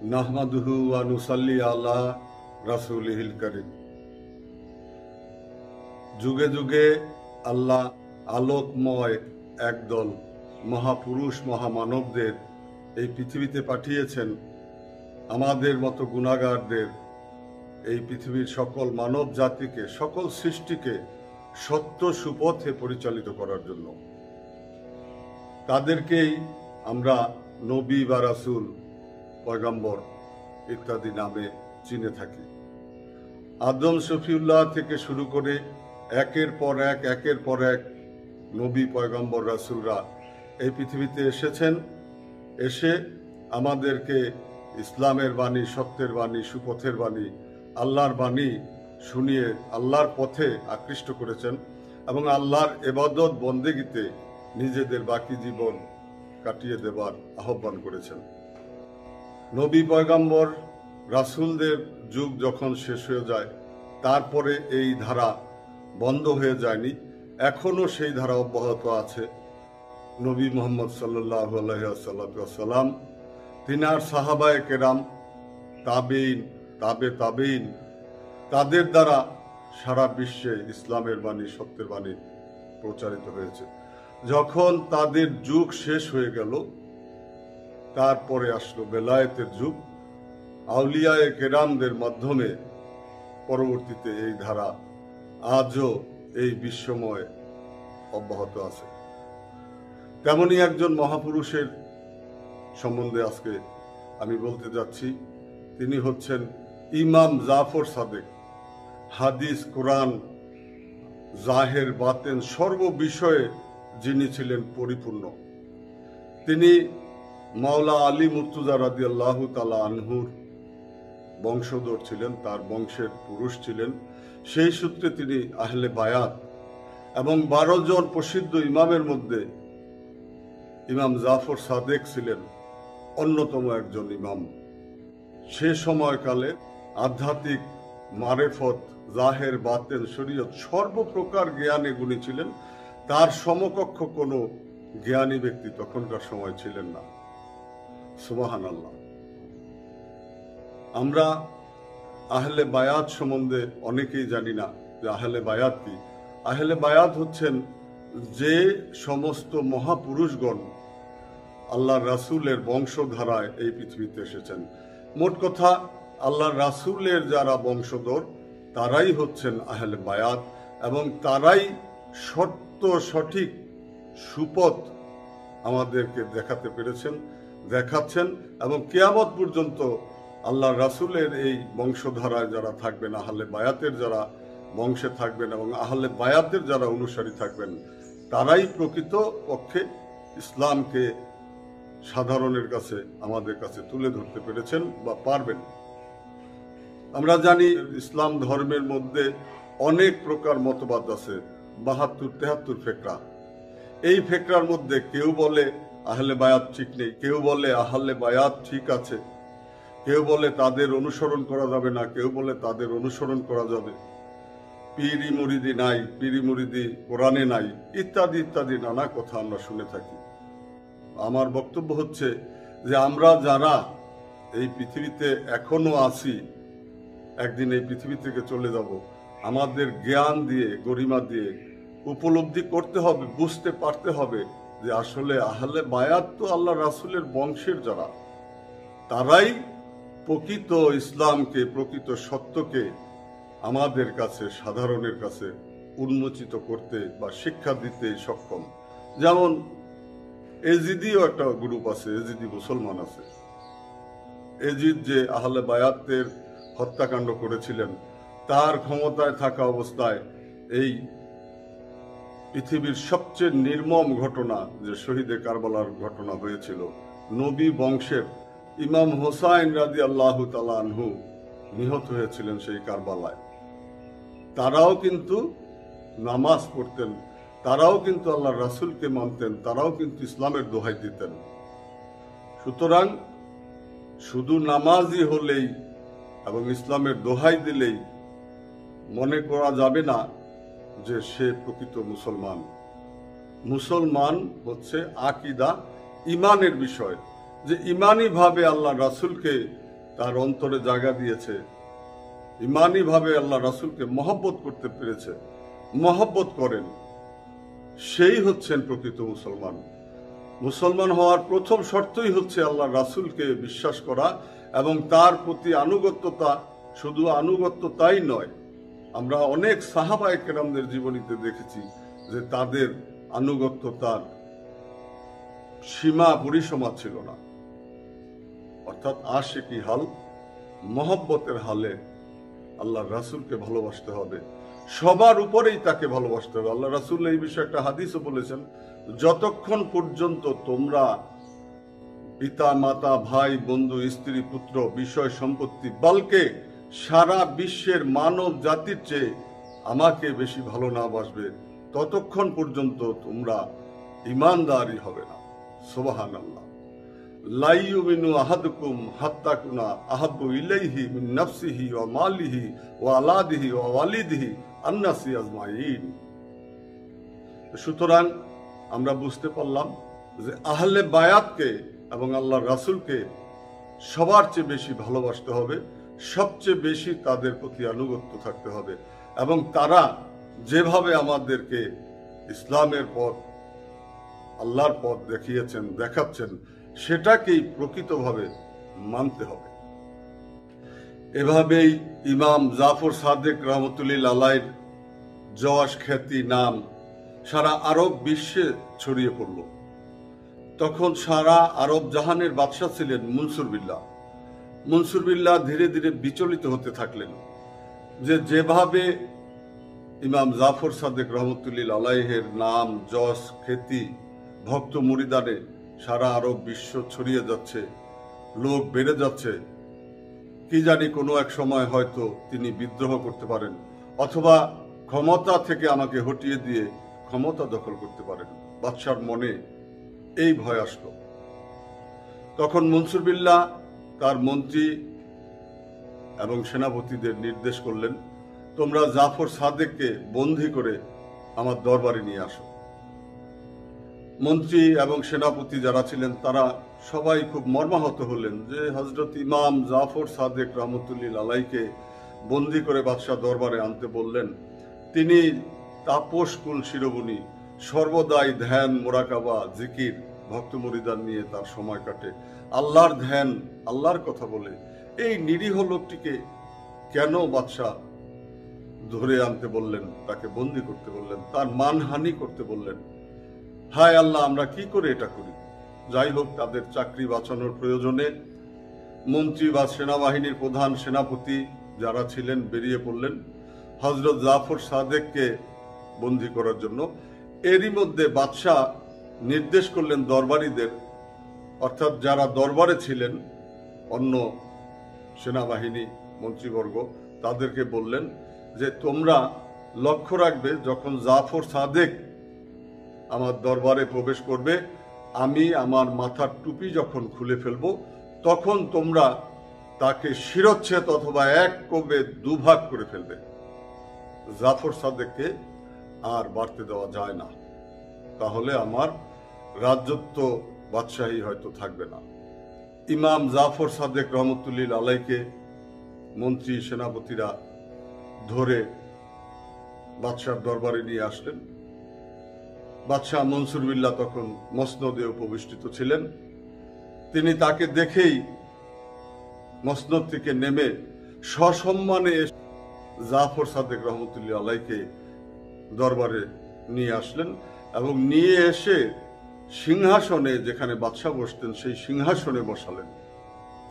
নাহমাদুহু ওয়া নুসাল্লি আলা রাসূলিহিল কারীম। যুগে যুগে আল্লাহ আলোকময় একদল মহাপুরুষ মহামানবদের এই পৃথিবীতে পাঠিয়েছেন আমাদের মতো গুনাহগারদের, এই পৃথিবীর সকল মানব জাতিকে, সকল সৃষ্টিকে সত্য সুপথে পরিচালিত করার জন্য। তাদেরকেই আমরা নবী বা রাসূল, পয়গম্বর ইত্যাদি নামে চিনে থাকি। আদম শফিউল্লাহ থেকে শুরু করে একের পর এক নবী পয়গম্বর রাসূলরা এই পৃথিবীতে এসেছেন। এসে আমাদেরকে ইসলামের বাণী, সত্যের বাণী, সুপথের বাণী, আল্লাহর বাণী শুনিয়ে আল্লাহর পথে আকৃষ্ট করেছেন এবং আল্লাহর ইবাদত বন্দেগীতে নিজেদের বাকি জীবন কাটিয়ে দেবার আহ্বান করেছেন। নবী পয়গম্বর রাসূলদের যুগ যখন শেষ হয়ে যায়, তারপরে এই ধারা বন্ধ হয়ে যায়নি, এখনো সেই ধারা অব্যাহত আছে। নবী মুহাম্মদ সাল্লাল্লাহু আলাইহি ওয়াসাল্লাম, তিনার সাহাবায়ে কেরাম, তাবেঈন, তাবেঈন, তাদের দ্বারা সারা বিশ্বে ইসলামের বাণী, সত্যের বাণী প্রচারিত হয়েছে। যখন তাদের যুগ শেষ হয়ে গেল, তারপরে আসলো বেলায়েতের যুগ। আউলিয়ায়ে কেরামদের মাধ্যমে পরবর্তীতে এই ধারা আজও এই বিশ্বময় অব্যাহত আছে। তেমনি একজন মহাপুরুষের সম্বন্ধে আজকে আমি বলতে যাচ্ছি। তিনি হচ্ছেন ইমাম জাফর সাদেক। হাদিস, কোরআন, জাহের বাতেন সর্ব বিষয়ে যিনি ছিলেন পরিপূর্ণ। তিনি মাওলা আলী মুর্তুজা রাদিয়াল্লাহু তাআলা আনহুর বংশধর ছিলেন, তার বংশের পুরুষ ছিলেন। সেই সূত্রে তিনি আহলে বায়াত এবং 12 জন প্রসিদ্ধ ইমামের মধ্যে ইমাম জাফর সাদেক ছিলেন অন্যতম একজন ইমাম। সে সময়কালে আধ্যাত্মিক মারেফত, জাহের বাতেন, শরীয়ত সর্বপ্রকার জ্ঞানে গুণী ছিলেন। তার সমকক্ষ কোনো জ্ঞানী ব্যক্তি তখনকার সময় ছিলেন না। সুবহানাল্লাহ। আমরা আহলে বায়াত সম্বন্ধে অনেকেই জানি না যে আহলে বায়াত কি। আহলে বায়াত হচ্ছেন যে সমস্ত মহাপুরুষগণ আল্লাহর রাসূলের বংশধারায় এই পৃথিবীতে এসেছেন। মোট কথা, আল্লাহর রাসূলের যারা বংশধর তারাই হচ্ছেন আহলে বায়াত এবং তারাই সত্য সঠিক সুপথ আমাদেরকে দেখাতে পেরেছেন, দেখাচ্ছেন এবং কিয়ামত পর্যন্ত আল্লাহর রাসূলের এই বংশধারায় যারা থাকবেন, আহলে বায়াতের যারা বংশে থাকবেন এবং আহলে বায়াতের যারা অনুসারী থাকবেন, তারাই প্রকৃত পক্ষে ইসলামকে সাধারণের কাছে, আমাদের কাছে তুলে ধরতে পেরেছেন বা পারবেন। আমরা জানি ইসলাম ধর্মের মধ্যে অনেক প্রকার মতবাদ আছে, 72-73 ফেকরা। এই ফেকরার মধ্যে কেউ বলে আহলে বায়াত ঠিক নেই, কেউ বলে আহলে বায়াত ঠিক আছে, কেউ বলে তাদের অনুসরণ করা যাবে না, কেউ বলে তাদের অনুসরণ করা যাবে, পীরি মুরিদি নাই, পীরি মুরিদি কোরআনে নাই, ইত্যাদি ইত্যাদি নানা কথা আমরা শুনে থাকি। আমার বক্তব্য হচ্ছে যে আমরা যারা এই পৃথিবীতে এখনো আছি, একদিন এই পৃথিবী থেকে চলে যাব, আমাদের জ্ঞান দিয়ে, গরিমা দিয়ে উপলব্ধি করতে হবে, বুঝতে পারতে হবে যে আসলে আহলে বায়াত তো আল্লাহ রাসূলের বংশের যারা, তারাই প্রকৃত ইসলামকে, প্রকৃত সত্যকে আমাদের কাছে, সাধারণের কাছে উন্মোচিত করতে বা শিক্ষা দিতে সক্ষম। যেমন এজিদিও একটা গ্রুপ আছে, এজিদি মুসলমান আছে। এজিদ যে আহলে বায়াতের হত্যাকাণ্ড করেছিলেন, তার ক্ষমতায় থাকা অবস্থায় এই পৃথিবীর সবচেয়ে নির্মম ঘটনা যে শহীদে কারবালার ঘটনা হয়েছিল, নবী বংশের ইমাম হোসাইন রাদিয়াল্লাহু তাআলা আনহু নিহত হয়েছিলেন সেই কারবালায়। তারাও কিন্তু নামাজ পড়তেন, তারাও কিন্তু আল্লাহ রাসূলকে মানতেন, তারাও কিন্তু ইসলামের দোহাই দিতেন। সুতরাং শুধু নামাজি হলেই এবং ইসলামের দোহাই দিলেই মনে করা যাবে না যে সে প্রকৃত মুসলমান। মুসলমান হচ্ছে আকীদা, ইমানের বিষয়, যে ইমানি ভাবে আল্লাহ রাসূলকে তার অন্তরে জায়গা দিয়েছে, ইমানি ভাবে আল্লাহ রাসূলকে মহব্বত করতে পেরেছে, মহব্বত করেন, সেই হচ্ছেন প্রকৃত মুসলমান। মুসলমান হওয়ার প্রথম শর্তই হচ্ছে আল্লাহ রাসূলকে বিশ্বাস করা এবং তার প্রতি আনুগত্যতা। শুধু আনুগত্যতাই নয়, আমরা অনেক সাহাবায়ে কেরামদের জীবনীতে দেখেছি যে তাদের আনুগত্যতার সীমা পরিসীমা ছিল না। অর্থাৎ আশিকি হাল, মহব্বতের হালে আল্লাহ রাসূলকে ভালোবাসতে হবে, সবার উপরেই তাকে ভালোবাসতে হবে। আল্লাহ রাসূল এই বিষয়ে একটা হাদিসও বলেছেন, যতক্ষণ পর্যন্ত তোমরা পিতা মাতা ভাই বন্ধু স্ত্রী পুত্র বিষয় সম্পত্তি বলকে সারা বিশ্বের মানব জাতির চেয়ে আমাকে বেশি ভালো না বাসবে, ততক্ষণ পর্যন্ত তোমরা ঈমানদারই হবে না। সুবহানাল্লাহ। লা ইউমিনু আহাদুকুম হাত্তা কুনা আহাব্বু ইলাইহি মিন নাফসিহি ওয়া মালিহি ওয়া আলাদিহি ওয়া ওয়ালিদিহি আন-নাসি আজমাইন। সুতরাং আমরা বুঝতে পারলাম যে আহলে বায়াতকে এবং আল্লাহর রাসূলকে সবার চেয়ে বেশি ভালোবাসতে হবে, সবচেয়ে বেশি তাদের প্রতি আনুগত্য থাকতে হবে এবং তারা যেভাবে আমাদেরকে ইসলামের পথ, আল্লাহর পথ দেখিয়েছেন, দেখাচ্ছেন, সেটাকেই প্রকৃতভাবে মানতে হবে। এভাবেই ইমাম জাফর সাদেক রহমতুল্লাহ আলাইহির যশ খ্যাতি নাম সারা আরব বিশ্বে ছড়িয়ে পড়ল। তখন সারা আরব জাহানের বাদশাহ ছিলেন মনসুর বিল্লাহ। মনসুর বিল্লাহ ধীরে ধীরে বিচলিত হতে থাকলেন যে যেভাবে ইমাম জাফর সাদেক রহমতুল্লাহ আলাইহির নাম যশ খ্যাতি ভক্ত মুরিদানে সারা আরব বিশ্ব ছড়িয়ে যাচ্ছে, লোক বেড়ে যাচ্ছে, কি জানি কোনো এক সময় হয়তো তিনি বিদ্রোহ করতে পারেন অথবা ক্ষমতা থেকে আমাকে হটিয়ে দিয়ে ক্ষমতা দখল করতে পারেন। বাদশার মনে এই ভয় আসলো। তখন মনসুর বিল্লাহ তার মন্ত্রী এবং সেনাপতিদের নির্দেশ করলেন, তোমরা জাফর সাদেককে বন্দী করে আমার দরবারে নিয়ে আসো। মন্ত্রী এবং সেনাপতি যারা ছিলেন তারা সবাই খুব মর্মাহত হলেন যে হযরত ইমাম জাফর সাদেক রহমতুল্লাহ আলাইহিকে বন্দী করে বাদশাহ দরবারে আনতে বললেন। তিনি তাপসকুল শিরোমণি, সর্বদাই ধ্যান মোরাকাবা জিকির ভক্ত মুরিদান নিয়ে তার সময় কাটে, আল্লাহর ধ্যান আল্লাহর কথা বলে। এই নিরীহ লোকটিকে কেন বাদশাহ ধরে আনতে বললেন, তাকে বন্দী করতে বললেন, তার মানহানি করতে বললেন? হায় আল্লাহ, আমরা কি করে এটা করি? যাই হোক, তাদের চাকরি বাঁচানোর প্রয়োজনে মন্ত্রী বা সেনাবাহিনীর প্রধান সেনাপতি যারা ছিলেন বেরিয়ে পড়লেন হযরত জাফর সাদেককে বন্দী করার জন্য। এরই মধ্যে বাদশাহ নির্দেশ করলেন দরবারীদের, অর্থাৎ যারা দরবারে ছিলেন অন্য সেনাবাহিনী মন্ত্রীবর্গ, তাদেরকে বললেন যে তোমরা লক্ষ্য রাখবে যখন জাফর সাদেক আমার দরবারে প্রবেশ করবে, আমি আমার মাথার টুপি যখন খুলে ফেলব তখন তোমরা তাকে শিরচ্ছেদ অথবা এক কোবে দুভাগ করে ফেলবে। জাফর সাদেককে আর বাড়তে দেওয়া যায় না, তাহলে আমার রাজত্ব বাদশাহী হয়তো থাকবে না। ইমাম জাফর সাদেক রহমতুল্লাহ আলাইহিকে মন্ত্রী সেনাপতিরা ধরে বাদশার দরবারে নিয়ে আসলেন। বাদশাহ মনসুর বিল্লাহ তখন মসনদে উপবিষ্টিত ছিলেন। তিনি তাকে দেখেই মসনদ থেকে নেমে সসম্মানে জাফর সাদেক রহমতুল্লাহ আলাইহিকে দরবারে নিয়ে আসলেন এবং নিয়ে এসে সিংহাসনে, যেখানে বাদশাহ বসতেন সেই সিংহাসনে বসালেন।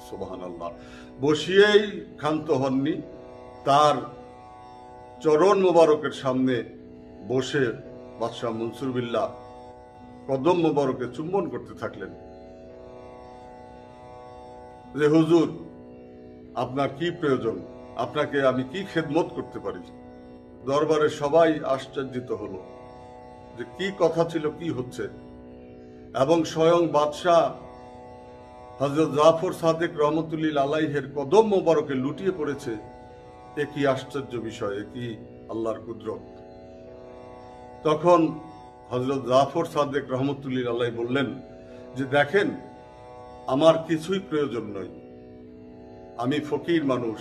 সুবহানাল্লাহ। বসিয়েই ক্ষান্ত হননি, তার চরণ মোবারকের সামনে বসে বাদশাহ মনসুর বিল্লাহ কদম মোবারকে চুম্বন করতে থাকলেন যে হুজুর, আপনার কি প্রয়োজন, আপনাকে আমি কি খেদমত করতে পারি? দরবারে সবাই আশ্চর্যিত হলো যে কি কথা ছিল, কি হচ্ছে। এবং স্বয়ং বাদশাহ হযরত জাফর সাদেক রহমতুল্লাহ আলাইহির কদম মোবারকে লুটিয়ে পড়েছে। এ কি আশ্চর্য বিষয়, এ কি আল্লাহর কুদরত। তখন হযরত জাফর সাদেক রহমতুল্লাহ আলাইহি বললেন যে দেখেন, আমার কিছুই প্রয়োজন নয়, আমি ফকির মানুষ,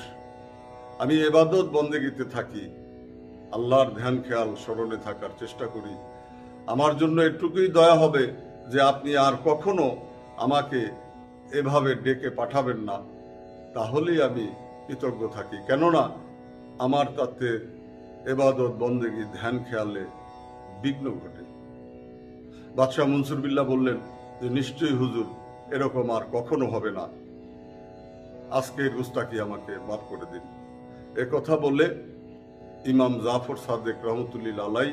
আমি ইবাদত বন্দেগীতে থাকি, আল্লাহর ধ্যান খেয়াল স্মরণে থাকার চেষ্টা করি। আমার জন্য এটুকুই দয়া হবে যে আপনি আর কখনো আমাকে এভাবে ডেকে পাঠাবেন না, তাহলেই আমি কৃতজ্ঞ থাকি। কেননা আমার তাতে ইবাদত বন্দেগী ধ্যান খেয়ালে বিঘ্ন ঘটে। বাদশাহ মনসুর বিল্লাহ বললেন যে নিশ্চয়ই হুজুর, এরকম আর কখনো হবে না, আজকের গুস্তাকি আমাকে মাফ করে দিন। এ কথা বলে ইমাম জাফর সাদেক রহমতুল্লাহ আলাই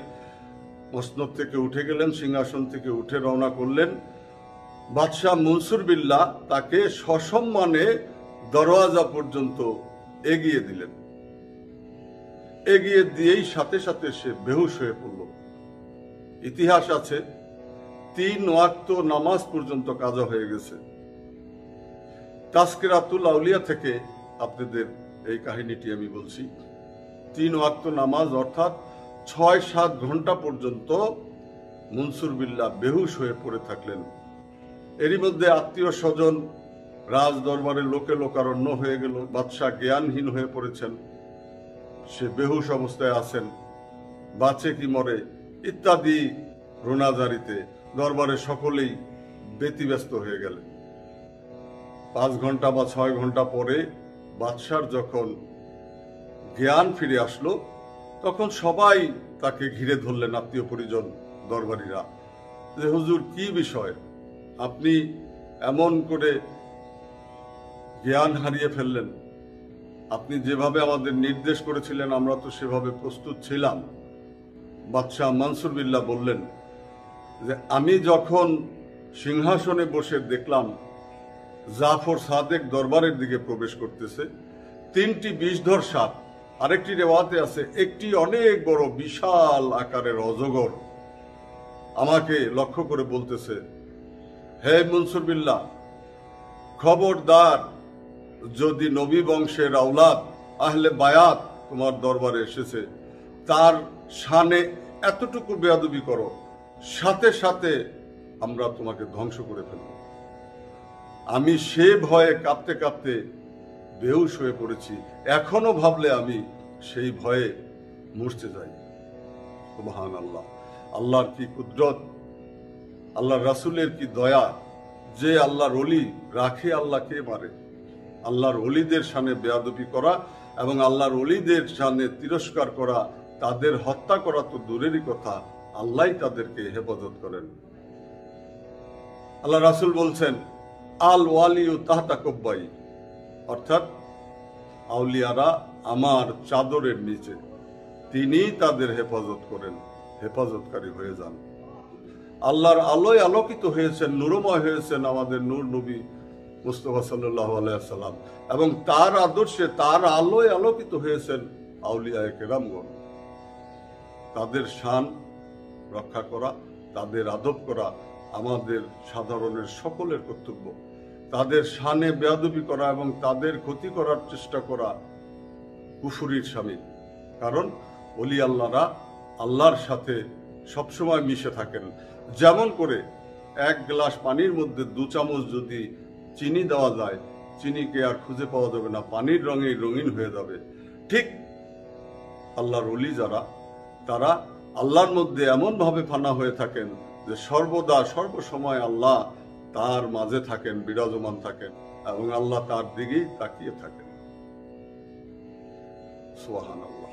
মসনদ থেকে উঠে গেলেন, সিংহাসন থেকে উঠে রওনা করলেন। বাদশাহ মনসুর বিল্লাহ তাকে সসম্মানে দরওয়াজা পর্যন্ত এগিয়ে দিলেন। এগিয়ে দিয়েই সাথে সাথে সে বেহুশ হয়ে পড়ল। ইতিহাস আছে 3 ওয়াক্ত নামাজ পর্যন্ত কাজা হয়ে গেছে। তাজকিরাতুল আউলিয়া থেকে আপনাদের এই কাহিনীটি আমি বলছি। 3 ওয়াক্ত নামাজ অর্থাৎ 6-7 ঘন্টা পর্যন্ত মনসুর বিল্লাহ বেহুশ হয়ে পড়ে থাকলেন। এরই মধ্যে আত্মীয় স্বজন, রাজ দরবারের লোকে লোকারণ্য হয়ে গেল। বাদশাহ জ্ঞানহীন হয়ে পড়েছেন, সে বেহুশ অবস্থায় আছেন, বাঁচে কি মরে ইত্যাদি রোনাজারিতে দরবারে সকলেই ব্যতিব্যস্ত হয়ে গেলেন। 5 ঘন্টা বা 6 ঘন্টা পরে বাদশার যখন জ্ঞান ফিরে আসলো, তখন সবাই তাকে ঘিরে ধরলেন, আত্মীয় পরিজন দরবারীরা, যে হুজুর কি বিষয়, আপনি এমন করে জ্ঞান হারিয়ে ফেললেন? আপনি যেভাবে আমাদের নির্দেশ করেছিলেন আমরা তো সেভাবে প্রস্তুত ছিলাম। বাদশাহ মনসুর বিল্লাহ বললেন যে আমি যখন সিংহাসনে বসে দেখলাম জাফর সাদেক দরবারের দিকে প্রবেশ করতেছে, 3টি বিষধর সাপ, আরেকটি রেওয়াতে আছে একটি অনেক বড় বিশাল আকারের অজগর আমাকে লক্ষ্য করে বলতেছে, হে মনসুর বিল্লাহ, খবরদার, যদি নবী বংশের আওলাদ আহলে বায়াত তোমার দরবারে এসেছে, তার শানে এতটুকু বেয়াদবি করো, সাথে সাথে আমরা তোমাকে ধ্বংস করে ফেলব। আমি সে ভয়ে কাঁপতে কাঁপতে বেহুশ হয়ে পড়েছি, এখনো ভাবলে আমি সেই ভয়ে মরতে যাই। সুবহানাল্লাহ, আল্লাহর কি কুদরত, আল্লাহর রাসূলের কি দয়া, যে আল্লাহর ওলি রাখে আল্লাহকে মারে। আল্লাহর ওলিদের শানে বেয়াদবি করা এবং আল্লাহর ওলিদের শানে তিরস্কার করা, তাদের হত্যা করা তো দূরেরই কথা, আল্লাহই তাদেরকে হেফাজত করেন। আল্লাহ রাসূল বলছেন, আল ওয়ালিউ তাহতা কুব্বাই, অর্থাৎ আউলিয়ারা আমার চাদরের নিচে, তিনি তাদের হেফাজত করেন, হেফাজতকারী হয়ে যান। আল্লাহর আলোয় আলোকিত হয়েছেন, নূরময় হয়েছেন আমাদের নূর নবী মুস্তাফা সাল্লাল্লাহু আলাইহি ওয়াসাল্লাম, এবং তার আদর্শে তার আলোয় আলোকিত হয়েছেন আউলিয়ায়ে কেরামগণ। তাদের শান রক্ষা করা, তাদের আদব করা আমাদের সাধারণের সকলের কর্তব্য। তাদের শানে বেয়াদবি করা এবং তাদের ক্ষতি করার চেষ্টা করা কুফরির শামিল। কারণ ওলি আল্লাহরা আল্লাহর সাথে সবসময় মিশে থাকেন। যেমন করে 1 গ্লাস পানির মধ্যে 2 চামচ যদি চিনি দেওয়া যায়, চিনিকে আর খুঁজে পাওয়া যাবে না, পানির রঙে রঙিন হয়ে যাবে। ঠিক আল্লাহর ওলি যারা, তারা আল্লাহর মধ্যে এমন ভাবে ফানা হয়ে থাকেন যে সর্বদা সর্বসময় আল্লাহ তার মাঝে থাকেন, বিরাজমান থাকেন, এবং আল্লাহ তার দিকেই তাকিয়ে থাকেন। সুবহানাল্লাহ।